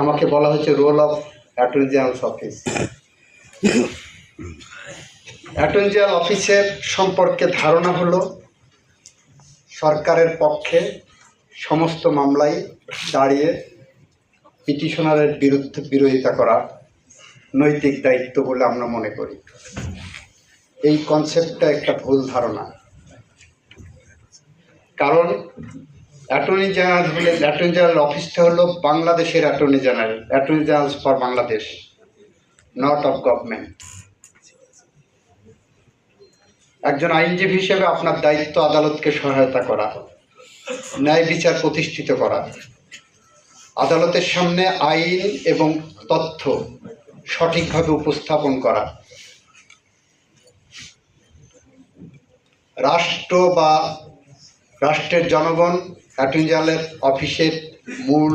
আমাকে বলা হয়েছে role of attorney general's office. Attorney general অফিসের সম্পর্কে ধারণা হলো সরকারের পক্ষে সমস্ত মামলায় দাঁড়িয়ে পিটিশনারের বিরুদ্ধে বিরোধিতা করা নৈতিক দায়িত্ব বলে আমরা মনে করি। এই কনসেপ্টটা একটা ভুল ধারণা। কারণ অ্যাটর্নি জেনারেল অফিসটা হলো বাংলাদেশের attorney general for Bangladesh, not of government. একজন আইনজীবী হিসেবে আপনার দায়িত্ব আদালতকে সহায়তা করা, ন্যায় বিচার প্রতিষ্ঠিত করা, আদালতের সামনে আইন এবং তথ্য সঠিকভাবে উপস্থাপন করা, রাষ্ট্র বা রাষ্ট্রের জনগণ অ্যাটর্নি জেনারেলের অফিসের মূল